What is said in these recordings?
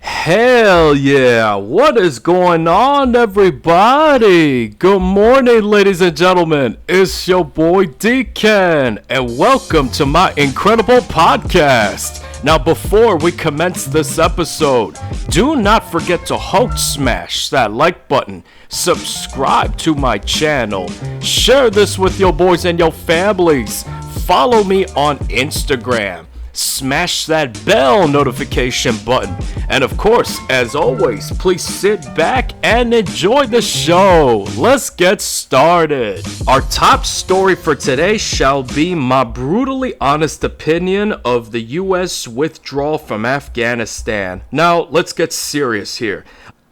Hell yeah! What is going on, everybody? Good morning, ladies and gentlemen. It's your boy DKEN, and welcome to my incredible podcast. Now, before we commence this episode, do not forget to smash that like button, subscribe to my channel, share this with your boys and your families, follow me on Instagram, smash that bell notification button, and of course, as always, please sit back and enjoy the show. Let's get started. Our top story for today shall be my brutally honest opinion of the US withdrawal from Afghanistan. Now, let's get serious here.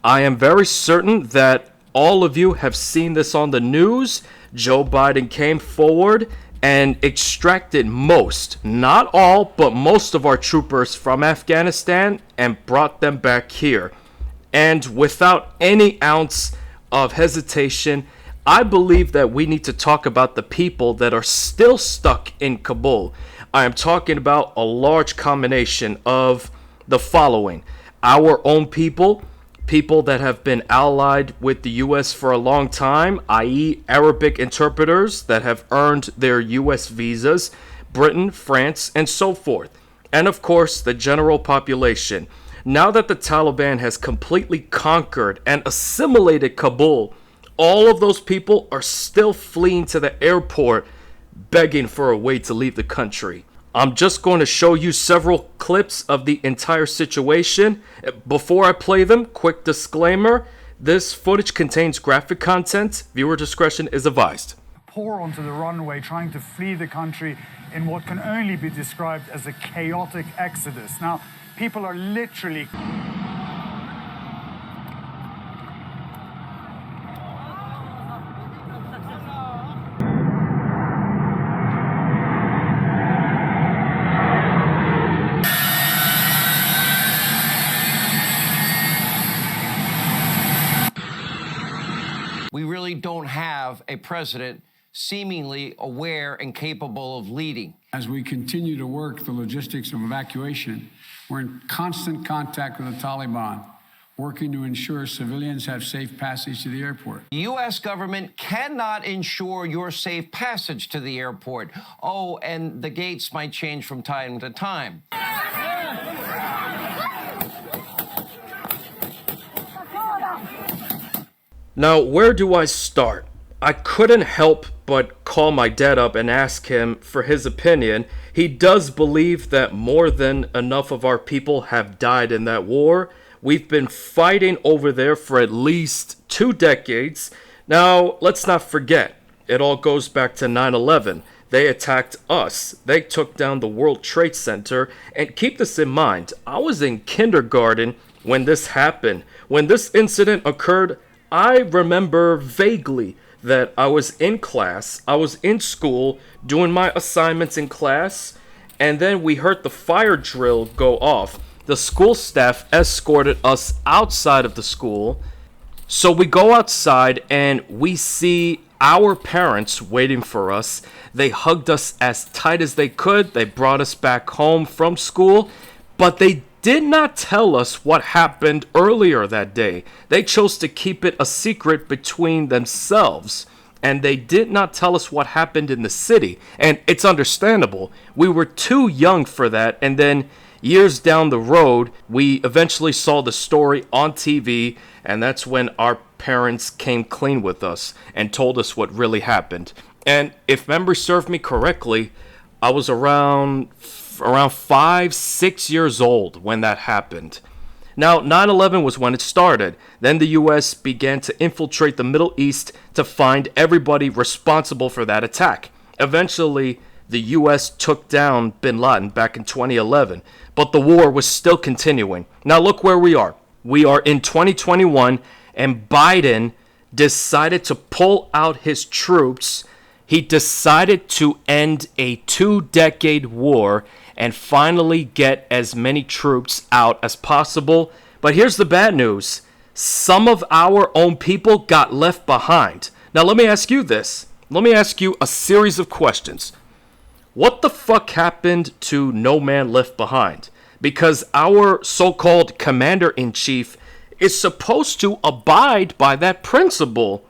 I am very certain that all of you have seen this on the news. Joe Biden came forward and extracted most, not all, but most of our troopers from Afghanistan and brought them back here. And without any ounce of hesitation, I believe that we need to talk about the people that are still stuck in Kabul. I am talking about a large combination of the following: our own people that have been allied with the US for a long time, i.e. Arabic interpreters that have earned their US visas, Britain, France, and so forth. And of course, the general population. Now that the Taliban has completely conquered and assimilated Kabul, all of those people are still fleeing to the airport, begging for a way to leave the country. I'm just going to show you several clips of the entire situation. Before I play them, quick disclaimer: this footage contains graphic content. Viewer discretion is advised. Pour onto the runway, trying to flee the country in what can only be described as a chaotic exodus. Now, people are literally... We really don't have a president seemingly aware and capable of leading. As we continue to work the logistics of evacuation, we're in constant contact with the Taliban, working to ensure civilians have safe passage to the airport. The U.S. government cannot ensure your safe passage to the airport. Oh, and the gates might change from time to time. Now, where do I start? I couldn't help but call my dad up and ask him for his opinion. He does believe that more than enough of our people have died in that war. We've been fighting over there for at least 2 decades. Now, let's not forget, it all goes back to 9/11. They attacked us. They took down the World Trade Center. And keep this in mind, I was in kindergarten when this happened. When this incident occurred, I remember vaguely that I was in class, I was in school doing my assignments in class, and then we heard the fire drill go off. The school staff escorted us outside of the school. So we go outside and we see our parents waiting for us. They hugged us as tight as they could. They brought us back home from school, but they did not tell us what happened earlier that day. They chose to keep it a secret between themselves, and they did not tell us what happened in the city. And it's understandable. We were too young for that. And then years down the road, we eventually saw the story on TV, and that's when our parents came clean with us and told us what really happened. And if memory served me correctly, I was around 5-6 years old when that happened. Now, 9/11 was when it started. Then the US began to infiltrate the Middle East to find everybody responsible for that attack. Eventually, the US took down bin Laden back in 2011, but the war was still continuing. Now look where we are. We are in 2021, and Biden decided to pull out his troops. He decided to end a 2-decade war and finally get as many troops out as possible. But here's the bad news. Some of our own people got left behind. Now let me ask you this. Let me ask you a series of questions. What the fuck happened to No Man Left Behind? because our so-called commander-in-chief is supposed to abide by that principle.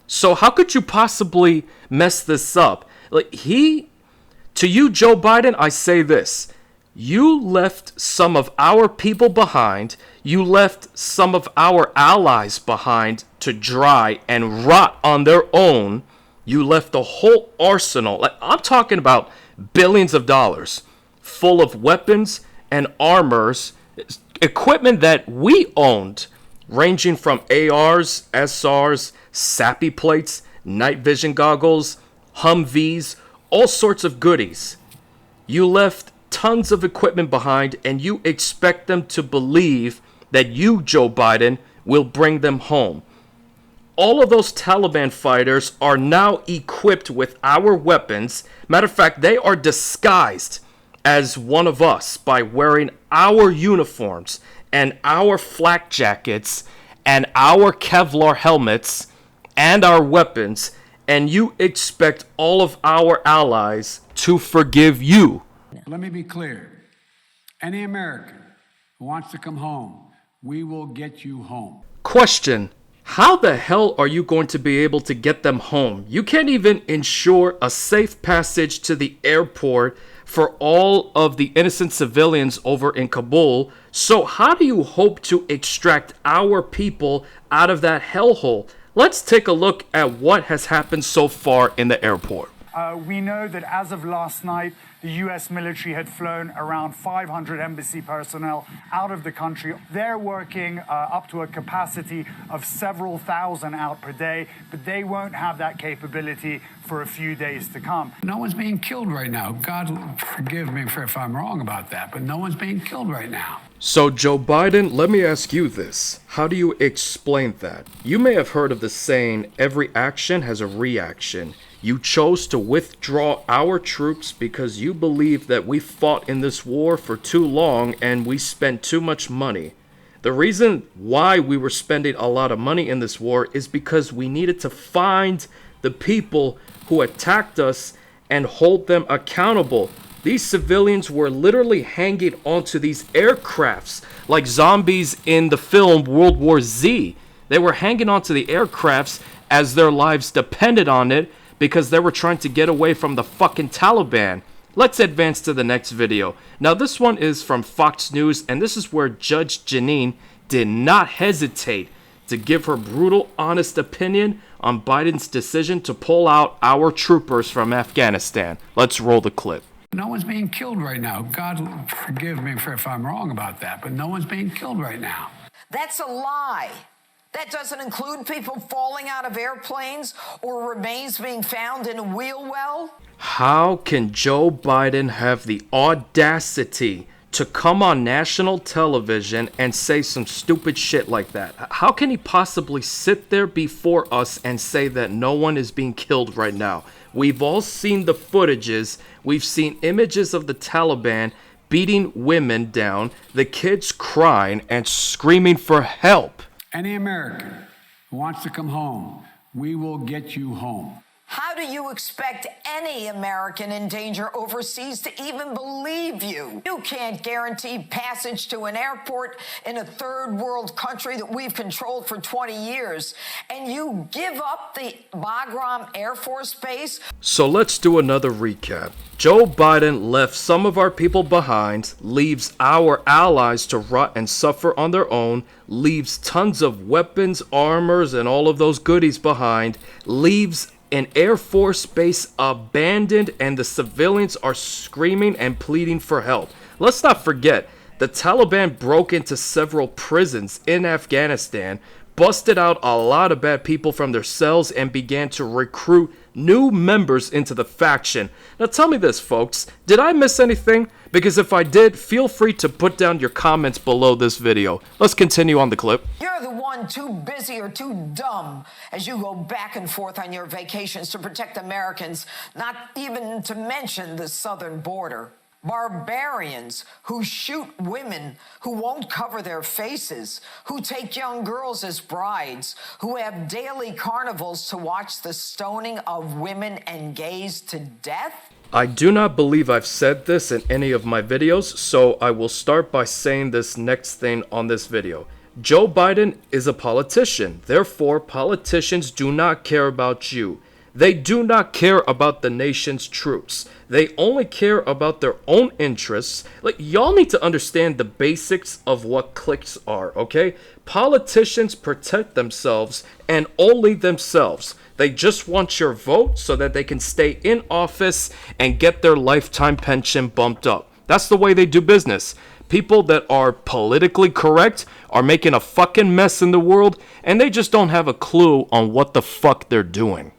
So how could you possibly mess this up? To you, Joe Biden, I say this. You left some of our people behind. You left some of our allies behind to dry and rot on their own. You left the whole arsenal. I'm talking about billions of dollars full of weapons and armors, equipment that we owned, ranging from ARs, SRs, SAPI plates, night vision goggles, Humvees, all sorts of goodies. You left tons of equipment behind, and you expect them to believe that you, Joe Biden, will bring them home. All of those Taliban fighters are now equipped with our weapons. Matter of fact, they are disguised as one of us by wearing our uniforms and our flak jackets and our Kevlar helmets and our weapons, and you expect all of our allies to forgive you. Let me be clear. Any American who wants to come home, we will get you home. Question: how the hell are you going to be able to get them home? You can't even ensure a safe passage to the airport for all of the innocent civilians over in Kabul. So how do you hope to extract our people out of that hellhole? Let's take a look at what has happened so far in the airport. We know that as of last night, the U.S. military had flown around 500 embassy personnel out of the country. They're working up to a capacity of several thousand out per day, but they won't have that capability for a few days to come. No one's being killed right now. God forgive me if I'm wrong about that, but no one's being killed right now. So, Joe Biden, let me ask you this. How do you explain that? You may have heard of the saying, every action has a reaction. You chose to withdraw our troops because you believe that we fought in this war for too long and we spent too much money. The reason why we were spending a lot of money in this war is because we needed to find the people who attacked us and hold them accountable. These civilians were literally hanging onto these aircrafts like zombies in the film World War Z. They were hanging onto the aircrafts as their lives depended on it because they were trying to get away from the fucking Taliban. Let's advance to the next video. Now this one is from Fox News, and this is where Judge Jeanine did not hesitate to give her brutal, honest opinion on Biden's decision to pull out our troopers from Afghanistan. Let's roll the clip. No one's being killed right now. God forgive me if I'm wrong about that, but no one's being killed right now. That's a lie. That doesn't include people falling out of airplanes or remains being found in a wheel well. How can Joe Biden have the audacity to come on national television and say some stupid shit like that? How can he possibly sit there before us and say that no one is being killed right now? We've all seen the footages. We've seen images of the Taliban beating women down, the kids crying and screaming for help. Any American who wants to come home, we will get you home. How do you expect any American in danger overseas to even believe you? You can't guarantee passage to an airport in a third world country that we've controlled for 20 years, and you give up the Bagram Air Force Base? So let's do another recap. Joe Biden left some of our people behind, leaves our allies to rot and suffer on their own, leaves tons of weapons, armors, and all of those goodies behind, leaves an Air Force base abandoned, and the civilians are screaming and pleading for help. Let's not forget, the Taliban broke into several prisons in Afghanistan, busted out a lot of bad people from their cells, and began to recruit new members into the faction. Now tell me this, folks, did I miss anything? Because if I did, feel free to put down your comments below this video. Let's continue on the clip. You're the one too busy or too dumb as you go back and forth on your vacations to protect Americans, not even to mention the southern border. Barbarians who shoot women who won't cover their faces, who take young girls as brides, who have daily carnivals to watch the stoning of women and gays to death. I do not believe I've said this in any of my videos, so I will start by saying this next thing on this video. Joe Biden is a politician. Therefore, politicians do not care about you. They do not care about the nation's troops. They only care about their own interests. Like, y'all need to understand the basics of what cliques are, okay? Politicians protect themselves and only themselves. They just want your vote so that they can stay in office and get their lifetime pension bumped up. That's the way they do business. People that are politically correct are making a fucking mess in the world, and they just don't have a clue on what the fuck they're doing.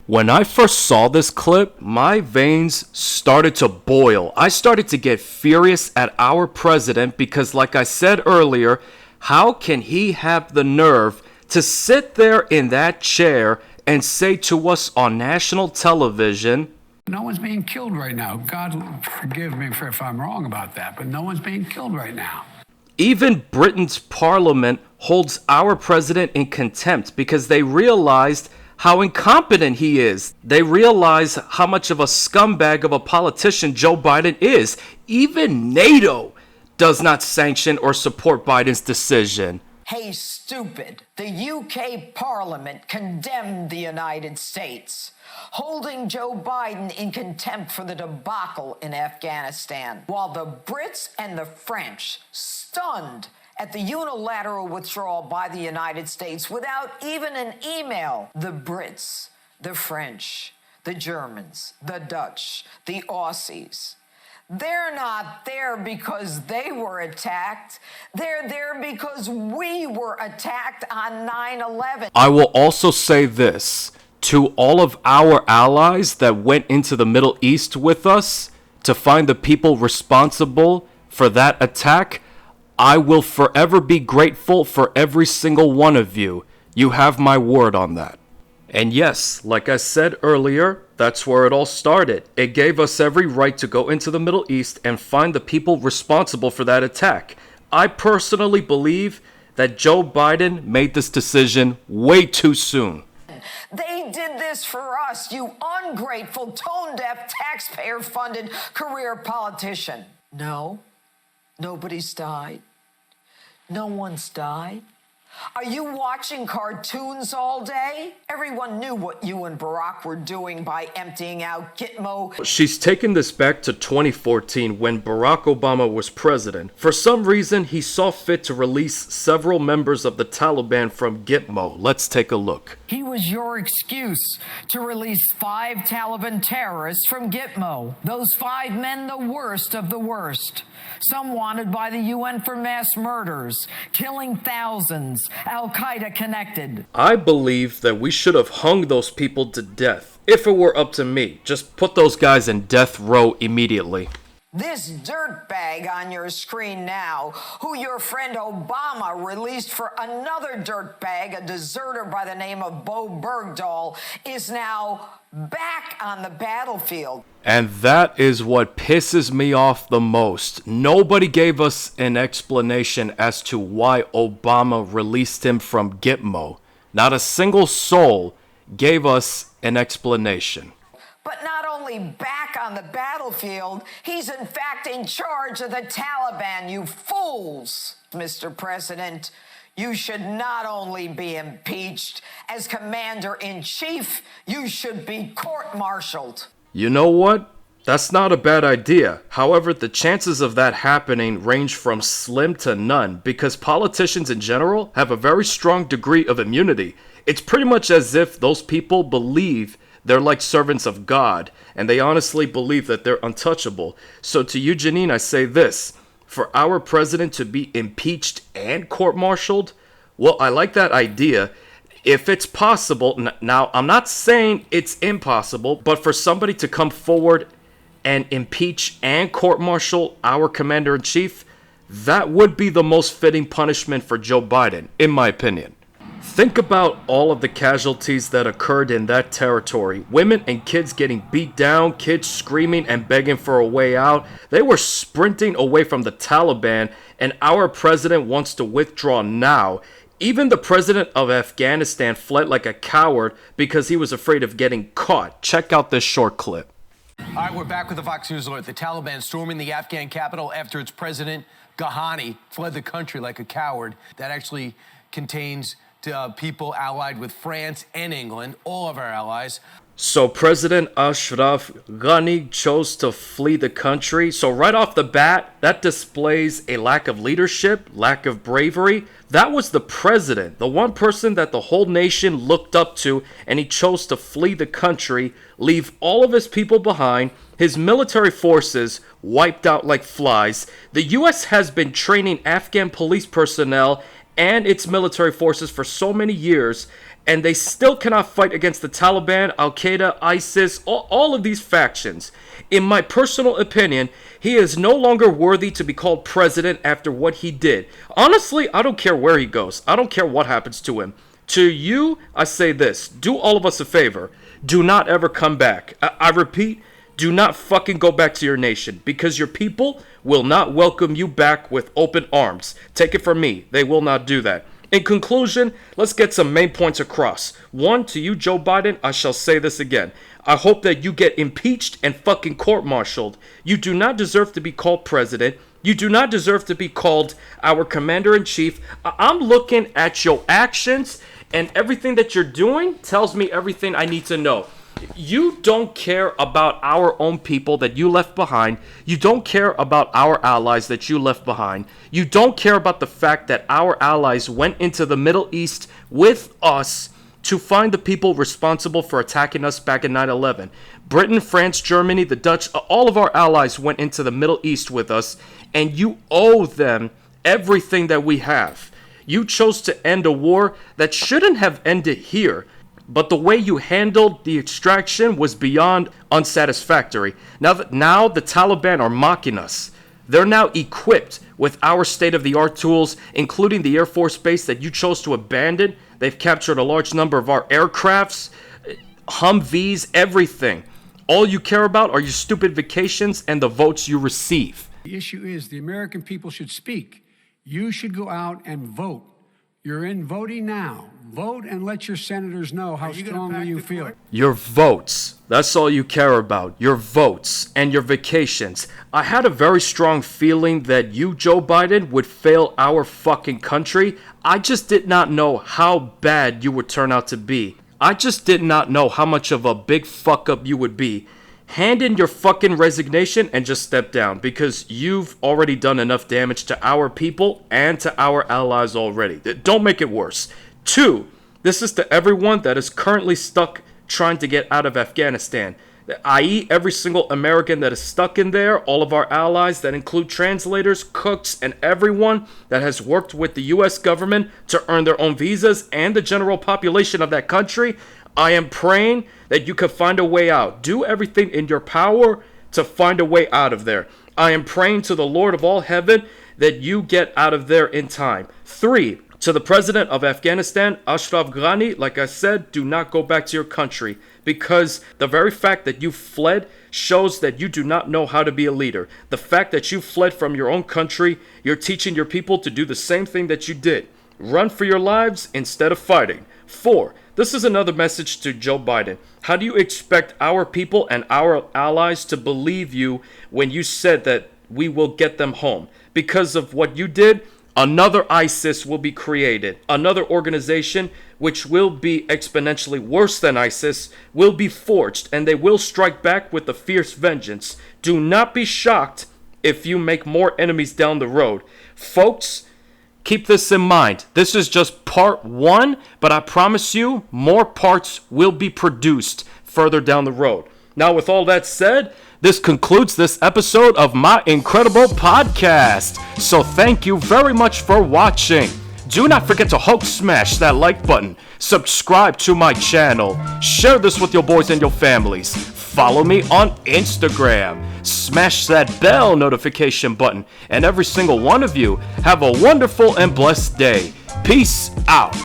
When I first saw this clip, my veins started to boil. I started to get furious at our president because, like I said earlier, how can he have the nerve to sit there in that chair and say to us on national television, no one's being killed right now. God forgive me if I'm wrong about that, but no one's being killed right now. Even Britain's parliament holds our president in contempt because they realized how incompetent he is. They realize how much of a scumbag of a politician Joe Biden is. Even NATO does not sanction or support Biden's decision. Hey, stupid. The UK Parliament condemned the United States, holding Joe Biden in contempt for the debacle in Afghanistan, while the Brits and the French, stunned at the unilateral withdrawal by the United States without even an email. The Brits, the French, the Germans, the Dutch, the Aussies, they're not there because they were attacked. They're there because we were attacked on 9/11. I will also say this to all of our allies that went into the Middle East with us to find the people responsible for that attack. I will forever be grateful for every single one of you. You have my word on that. And yes, like I said earlier, that's where it all started. It gave us every right to go into the Middle East and find the people responsible for that attack. I personally believe that Joe Biden made this decision way too soon. They did this for us, you ungrateful, tone-deaf, taxpayer-funded career politician. No, nobody's died. No one's died. Are you watching cartoons all day? Everyone knew what you and Barack were doing by emptying out Gitmo. She's taken this back to 2014 when Barack Obama was president. For some reason, he saw fit to release several members of the Taliban from Gitmo. Let's take a look. He was your excuse to release 5 Taliban terrorists from Gitmo. Those 5 men, the worst of the worst. Some wanted by the UN for mass murders, killing thousands, Al-Qaeda connected. I believe that we should have hung those people to death. If it were up to me, just put those guys in death row immediately. This dirtbag on your screen now, who your friend Obama released for another dirtbag, a deserter by the name of Bo Bergdahl, is now back on the battlefield. And that is what pisses me off the most. Nobody gave us an explanation as to why Obama released him from Gitmo. Not a single soul gave us an explanation. But not only back on the battlefield, he's in fact in charge of the Taliban, you fools. Mr. President, you should not only be impeached as commander-in-chief, you should be court-martialed. You know what? That's not a bad idea. However, the chances of that happening range from slim to none because politicians in general have a very strong degree of immunity. It's pretty much as if those people believe they're like servants of God, and they honestly believe that they're untouchable. So to you, Janine, I say this. For our president to be impeached and court-martialed, well, I like that idea. If it's possible, now I'm not saying it's impossible, but for somebody to come forward and impeach and court-martial our commander-in-chief, that would be the most fitting punishment for Joe Biden, in my opinion. Think about all of the casualties that occurred in that territory. Women and kids getting beat down, kids screaming and begging for a way out. They were sprinting away from the Taliban, and our president wants to withdraw now. Even the president of Afghanistan fled like a coward because he was afraid of getting caught. Check out this short clip. All right, we're back with the Fox News alert. The Taliban storming the Afghan capital after its president, Ghani, fled the country like a coward. That actually contains people allied with France and England, all of our allies. So President Ashraf Ghani chose to flee the country. So right off the bat, that displays a lack of leadership, lack of bravery. That was the president, the one person that the whole nation looked up to, and he chose to flee the country, leave all of his people behind, his military forces wiped out like flies. The U.S. has been training Afghan police personnel and its military forces for so many years, and they still cannot fight against the Taliban, Al-Qaeda, ISIS, all of these factions. In my personal opinion, he is no longer worthy to be called president after what he did. Honestly, I don't care where he goes. I don't care what happens to him. To you, I say this. Do all of us a favor. Do not ever come back. I repeat, do not fucking go back to your nation, because your people will not welcome you back with open arms. Take it from me. They will not do that. In conclusion, let's get some main points across. One, to you, Joe Biden, I shall say this again. I hope that you get impeached and fucking court-martialed. You do not deserve to be called president. You do not deserve to be called our commander-in-chief. I'm looking at your actions, and everything that you're doing tells me everything I need to know. You don't care about our own people that you left behind. You don't care about our allies that you left behind. You don't care about the fact that our allies went into the Middle East with us to find the people responsible for attacking us back in 9/11. Britain, France, Germany, the Dutch, all of our allies went into the Middle East with us, and you owe them everything that we have. You chose to end a war that shouldn't have ended here. But the way you handled the extraction was beyond unsatisfactory. Now the Taliban are mocking us. They're now equipped with our state-of-the-art tools, including the Air Force base that you chose to abandon. They've captured a large number of our aircrafts, Humvees, everything. All you care about are your stupid vacations and the votes you receive. The issue is the American people should speak. You should go out and vote. You're in voting now. Vote and let your senators know how strongly you feel. Your votes. That's all you care about. Your votes and your vacations. I had a very strong feeling that you, Joe Biden, would fail our fucking country. I just did not know how bad you would turn out to be. I just did not know how much of a big fuck up you would be. Hand in your fucking resignation and just step down, because you've already done enough damage to our people and to our allies already. Don't make it worse. 2, this is to everyone that is currently stuck trying to get out of Afghanistan, i.e. every single American that is stuck in there, all of our allies that include translators, cooks, and everyone that has worked with the U.S. government to earn their own visas, and the general population of that country. I am praying that you can find a way out. Do everything in your power to find a way out of there. I am praying to the Lord of all heaven that you get out of there in time. 3, to the president of Afghanistan, Ashraf Ghani, like I said, do not go back to your country, because the very fact that you fled shows that you do not know how to be a leader. The fact that you fled from your own country, you're teaching your people to do the same thing that you did. Run for your lives instead of fighting. 4, this is another message to Joe Biden. How do you expect our people and our allies to believe you when you said that we will get them home? Because of what you did, another ISIS will be created. Another organization, which will be exponentially worse than ISIS, will be forged, and they will strike back with a fierce vengeance. Do not be shocked if you make more enemies down the road. Folks, keep this in mind. This is just part 1, but I promise you more parts will be produced further down the road. Now, with all that said, this concludes this episode of my incredible podcast. So thank you very much for watching. Do not forget to Hulk smash that like button, subscribe to my channel, share this with your boys and your families, follow me on Instagram, smash that bell notification button, and every single one of you have a wonderful and blessed day. Peace out.